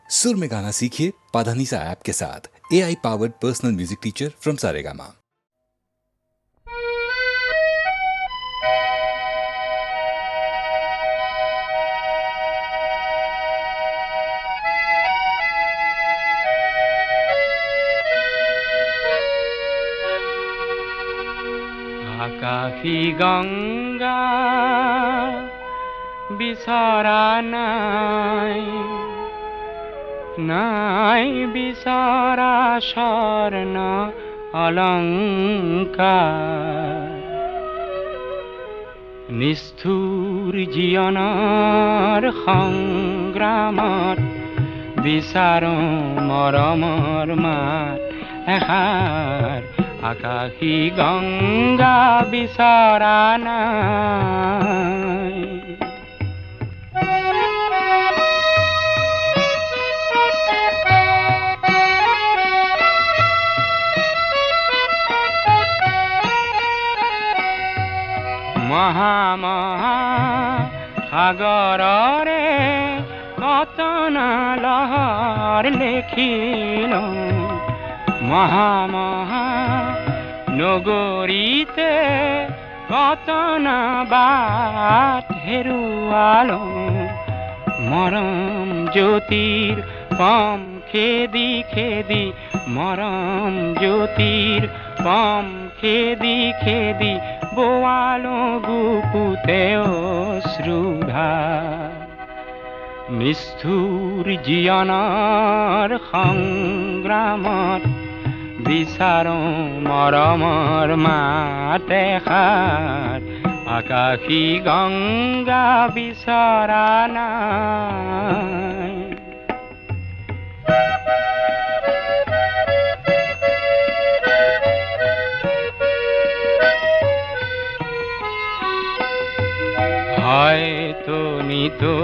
सुर में गाना सीखिए पाधानीसा ऐप के साथ। AI powered personal music teacher from Saregama. আকাশী গঙ্গা বিচৰা নাই, নাই বিচৰা স্বৰ্ণ অলংকাৰ। নিষ্ঠুৰ জীৱনৰ সংগ্ৰামত বিচাৰো মৰমৰ মাত এষাৰ। আকাশী গঙ্গা বিচৰা নাই। মহা সাগৰৰে কতনা লহৰ লেখিলো, মহা নগৰীতে কতনা বাট হেৰুৱালো। মৰম জ্যোতিৰ পম খেদি খেদি, মৰম জ্যোতিৰ পম খেদি খেদি বোৱালো বুকুতে অশ্ৰুধাৰ। নিষ্ঠুৰ জীৱনৰ সংগ্ৰামত বিচাৰো মৰমৰ মাত এষাৰ। আকাশী গঙ্গা বিচৰা নাই। হয়তো নিতো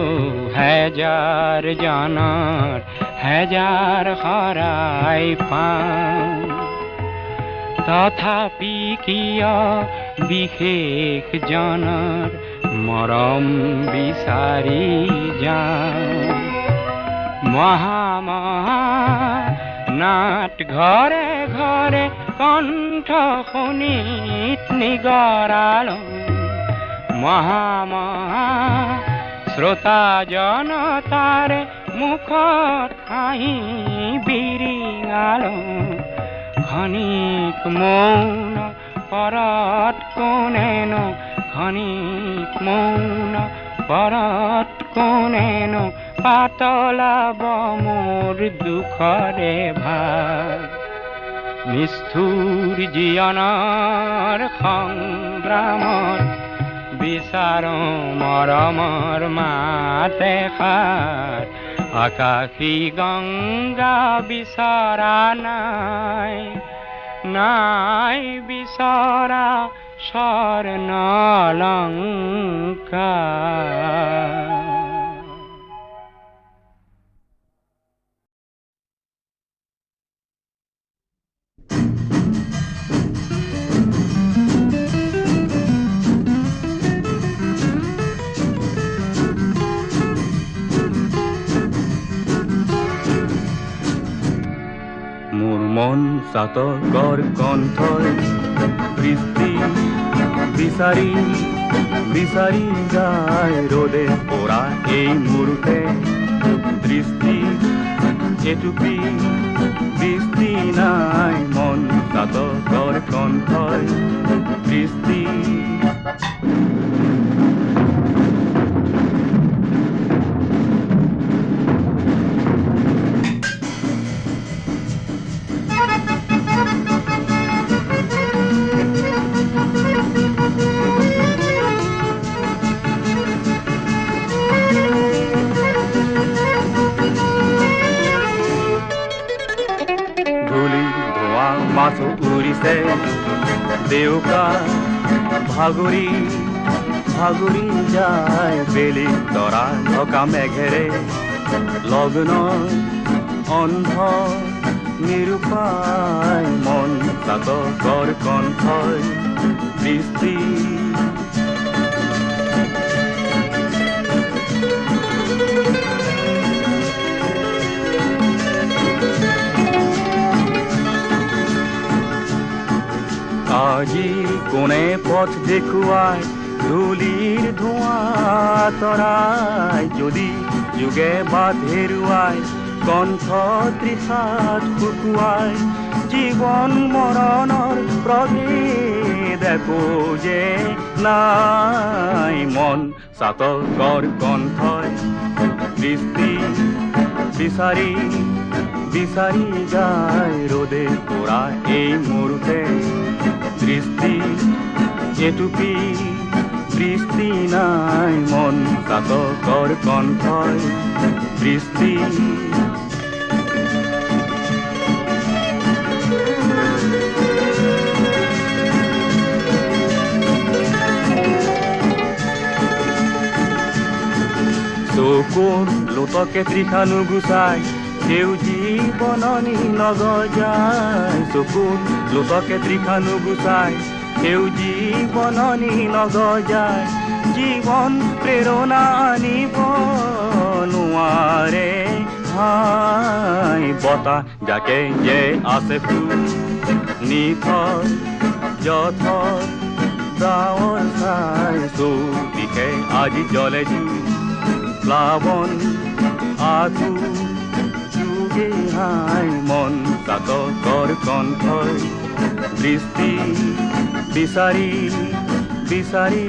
হেজাৰ জনৰ হেজাৰ শৰাই পাওঁ, তথাপি কিয় বিশেষ জনৰ মৰম বিচাৰি যাওঁ। মহা নাট ঘৰে ঘৰে কণ্ঠ শুনিত নিগৰালো। মহা শ্ৰোতা জনতাৰে মুখত হাঁহি বিৰিঙালো। ক্ষণিক মৌন পৰত কোনেনো, ক্ষণিক মৌন পৰত কোনেনো পাতলাব মোৰ দুখৰে ভাৰ। নিষ্ঠুৰ জীৱনৰ সংগ্ৰামত বিচাৰো মৰমৰ মাত এষাৰ। আকাশী গঙ্গা বিচৰা নাই, নাই বিচৰা স্বৰ্ণ অলংকাৰ। মন চাতকৰ কণ্ঠই বৃষ্টি বিচাৰি বিচাৰি যায় ৰ'দে পৰা এই মুহূৰ্তে। দৃষ্টি এটুপি বৃষ্টি নাই, মন চাতকৰ কণ্ঠই বৃষ্টি। মাছ উৰিছে দেউকা ভাগৰি ভাগৰি যায় বেলি তৰা ঢকা মেঘেৰে। লগ্ন অন্ধ নিৰূপায় মন চাতকৰ কণ্ঠই বৃষ্টি। আজি কোনে পথ দেখুৱাই ধূলিৰ ধোঁৱা তৰাই যদি যুগে বাট হেৰুৱাই কণ্ঠ তৃষাত শুকুৱাই জীৱন মৰণৰ প্ৰভেদ একো যে নাই মন চাতকৰ কণ্ঠই দৃষ্টি বিচাৰি বিচাৰি যায় ৰ'দে পৰা এই মোৰতে দৃষ্টি এটুপি দৃষ্টি নাই মন চাতকৰ কণ্ঠই দৃষ্টি চকুৰ লোটকে তৃষা নুগুচাই সেউজী বননি নগজায় চকুৰ লোটকে তৃষা নুগুচাই সেউজী বননি নগজায় জীৱন প্ৰেৰণা আনিব নোৱাৰে হাই বতাহ যাকে যে আছে ফুল নিথৰ যথৰ ডাৱৰ চাই চৌদিশে আজি জ্বলে জুই প্লাৱন আধু যুগে হাই মন চাতকৰ কণ্ঠই দৃষ্টি বিচাৰি বিচাৰি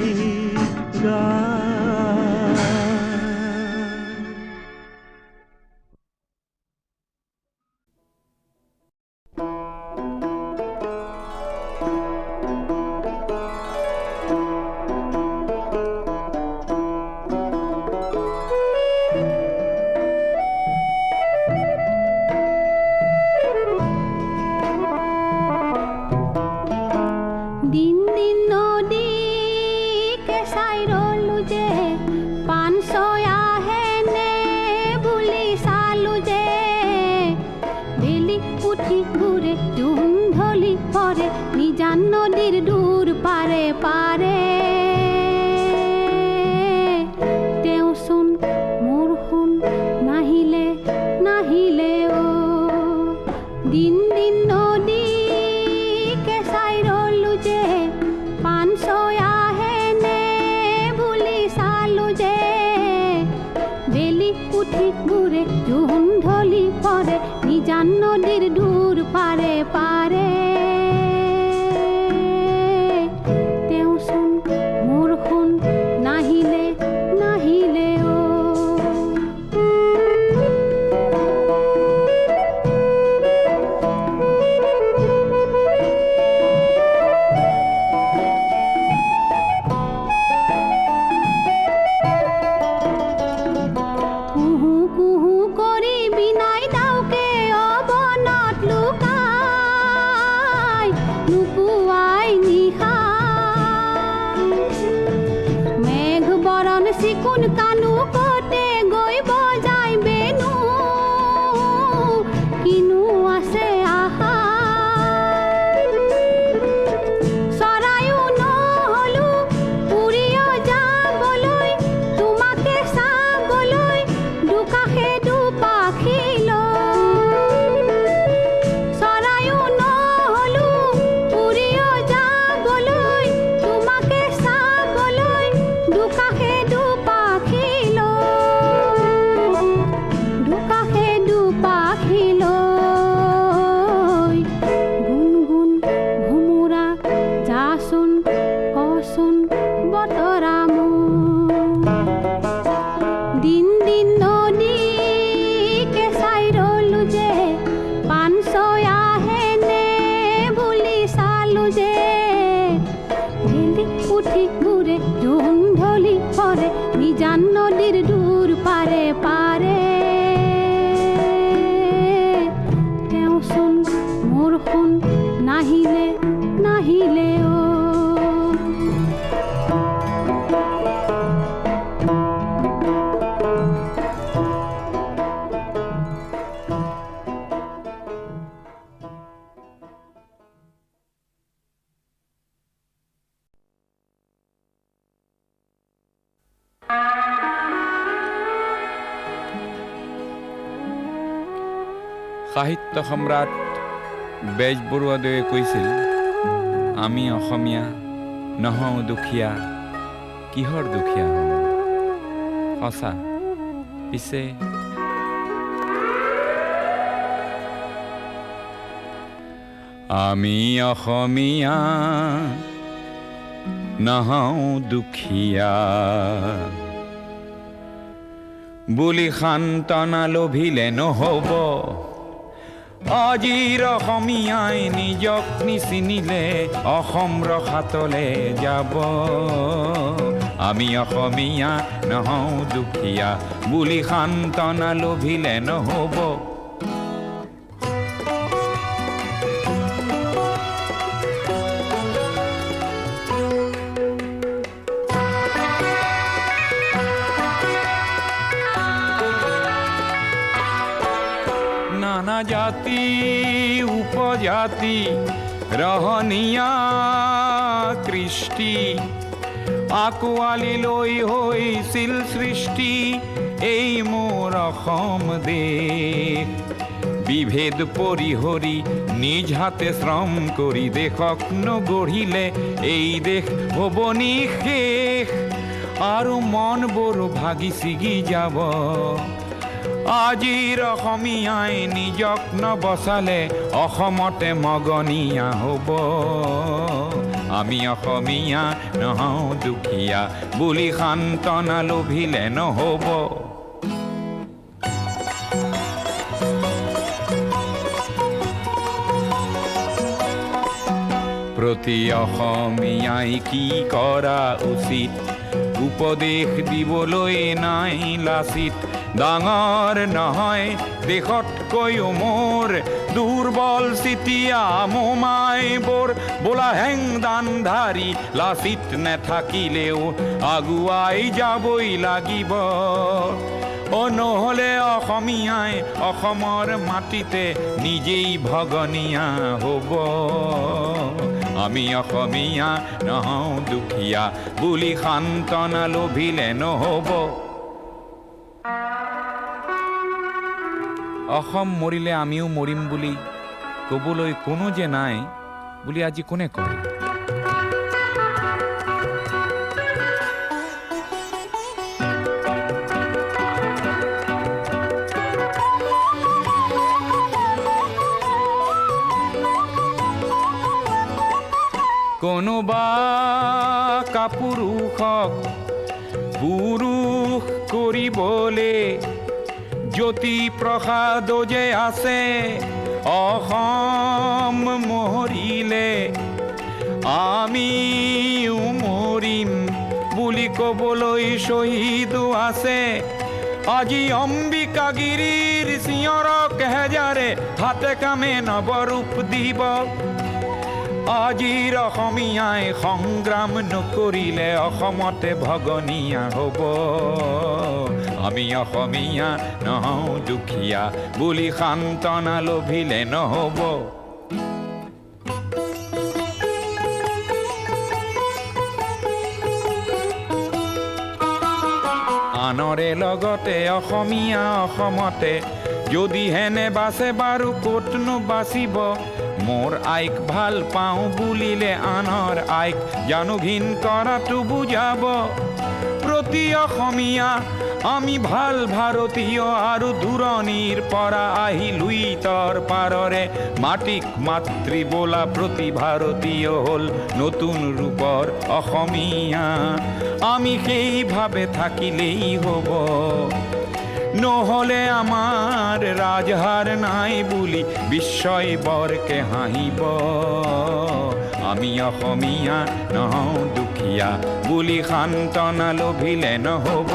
নদীৰ দূৰ পাৰে পাৰে তেও শুন মোৰ শুন নাহিলে নাহিলে ও দিন দিন নদী কেঁচাই ৰলো যে পান ছয়া হেনে বুলি চালো যে বেলি উঠি ঘূৰে জোন ঢলি পৰে নিজান নদীৰ দূৰ পাৰে পাৰে চিকুন কানু কতে গৈ বজাই বেনু কিনু আছে আহা চৰায়ো নহলো উৰিও যাবলৈ তোমাকে চাবলৈ দুকাষে দুপাখিলৈ চৰায়ো নহলো উৰিও যাবলৈ তোমাকে চাবলৈ দুকাষে দিন দিন নদী কেঁচাই ৰলো যে পান ছয়া হেনে বুলি চালো যে বেলি উঠি ঘূৰে জোন ঢলি পৰে নিজান নদীৰ দূৰ পাৰে পাৰে তেও শুন মোৰ শুন নাহিলে নাহিলে ও সাহিত্য সম্ৰাট বেজবৰুৱাদেৱে কৈছিল আমি অসমীয়া নহওঁ দুখীয়া, কিহৰ দুখীয়া হওঁ? সঁচা পিছে আমি অসমীয়া নহওঁ দুখীয়া বুলি সান্তনা লভিলে নহ'ব। আজিৰ অসমীয়াই নিজক নিচিনিলে অসম ৰসাতলে যাব। আমি অসমীয়া নহওঁ দুখীয়া বুলি সান্তনা লভিলে নহ'ব। নানা জাতি উপজাতি ৰহনীয়া কৃষ্টি আকোৱালি লৈ হৈছিল সৃষ্টি এই মোৰ অসম দেশ। বিভেদ পৰিহৰি নিজ হাতে শ্ৰম কৰি দেশক নগঢ়িলে এই দেশ হ'ব নিশেষ আৰু মনবোৰ ভাগি ছিগি যাব। আজিৰ অসমীয়াই নিজক নবচালে অসমতে মগনীয়া হ'ব। আমি অসমীয়া নহওঁ দুখীয়া বুলি সান্তনা লভিলে নহ'ব। প্ৰতি অসমীয়াই কি কৰা উচিত উপদেশ দিবলৈ নাই লাচিত। ডাঙৰ নহয় দেশতকৈও মোৰ দুৰ্বল চিতিয়া মোমাইবোৰ বোলা হেংদান ধাৰি লাচিত নেথাকিলেও আগুৱাই যাবই লাগিব। নহ'লে অসমীয়াই অসমৰ মাটিতে নিজেই ভগনীয়া হ'ব। আমি অসমীয়া নহওঁ দুখীয়া বুলি সান্তনা লভিলে নহ'ব। অসম মৰিলে আমিও মৰিম বুলি ক'বলৈ কোনো যে নাই বুলি আজি কোনে কয়? কোনোবা কাপুৰুষক পুৰুষ কৰিবলে জ্যোতি প্ৰসাদ যে আছে অসম মৰিলে আমিও মৰিম বুলি ক'বলৈ শ্বহীদো আছে। আজি অম্বিকাগিৰিৰ চিঞৰক হেজাৰে হাতে কামে নৱৰূপ দিব। আজিৰ অসমীয়াই সংগ্ৰাম নকৰিলে অসমতে ভগনীয়া হ'ব। আমি অসমীয়া নহওঁ দুখীয়া বুলি সান্তনা লভিলে নহ'ব। আনৰে লগতে অসমীয়া অসমতে যদিহেনে বাচে বাৰু ক'তনো বাচিব। মোৰ আইক ভাল পাওঁ বুলিলে আনৰ আইক জানো ঘিণ কৰাটো বুজাব। প্ৰতি অসমীয়া আমি ভাল ভাৰতীয় আৰু দূৰণিৰ পৰা আহি লুইতৰ পাৰৰে মাটিক মাতৃ বোলা প্ৰতি ভাৰতীয় হ'ল নতুন ৰূপৰ অসমীয়া। আমি সেইভাৱে থাকিলেই হ'ব। নহ'লে আমাৰ ৰাজহাৰ নাই বুলি বিশ্বই বৰকে হাঁহিব। আমি অসমীয়া নহওঁ দুখীয়া বুলি সান্তনা লভিলে নহ'ব।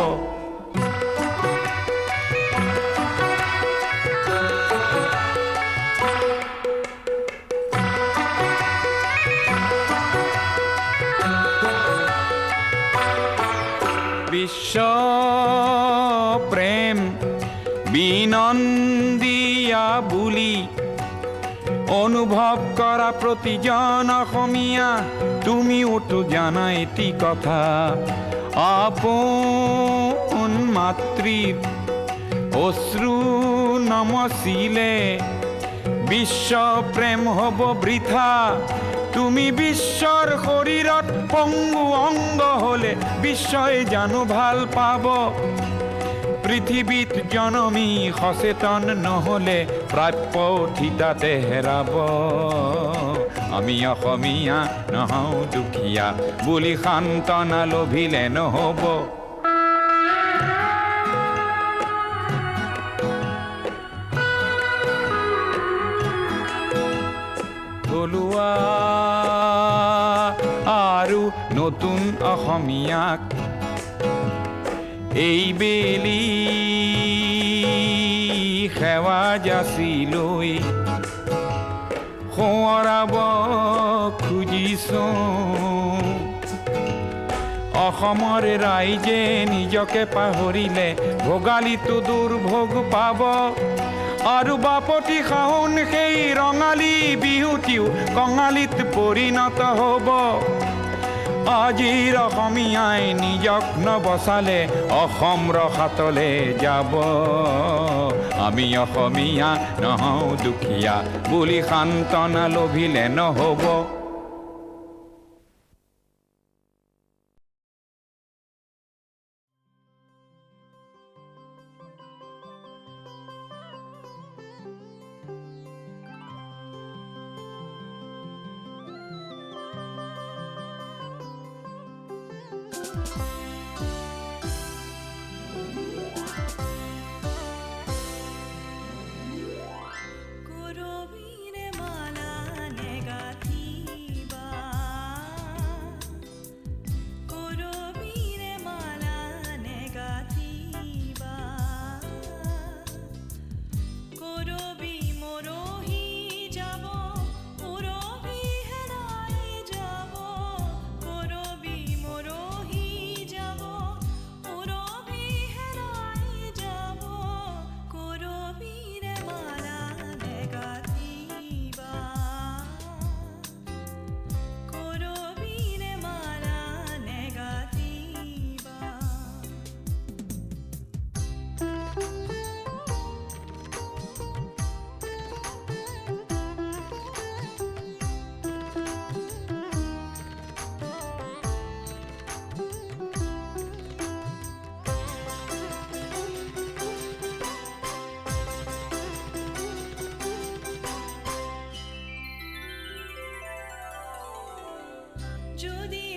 বিশ্ব প্ৰেম বিনন্দিয়া বুলি অনুভৱ কৰা প্ৰতিজন অসমীয়া তুমিওতো জানা এটি কথা। আপোন মাতৃৰ অশ্ৰু নমচিলে বিশ্ব প্ৰেম হ'ব বৃথা। তুমি বিশ্বৰ শৰীৰত পংগু অংগ হলে বিশ্বই জানো ভাল পাব পৃথিৱীত জনমী সচেতন নহলে প্ৰাপ্য থিতাতে হেৰাব আমি অসমীয়া নহওঁ দুখীয়া বুলি সান্তনা লভিলে নহব থলুৱা আৰু নতুন অসমীয়াক এই বেলি সেৱা যাচি লৈ সোঁৱৰাব খুজিছোঁ অসমৰ ৰাইজে নিজকে পাহৰিলে ভোগালীটো দুৰ্ভোগ পাব আৰু বাপতি শাওণ সেই ৰঙালী বিহুটিও কঙালীত পৰিণত হ'ব আজিৰ অসমীয়াই নিজক নবচালে অসম ৰসাতলে যাব আমি অসমীয়া নহওঁ দুখীয়া বুলি সান্তনা লভিলে নহ'ব করবিনে মালা নেগাথিবা করবিনে মালা নেগাথিবা করবি মরহি যাব উরবি হেরাই যাব করবি মরহি যাব উরবি হেরাই যাব করবিনে মালা নেগাথিবা করবিনে মালা নেগাথিবা যদি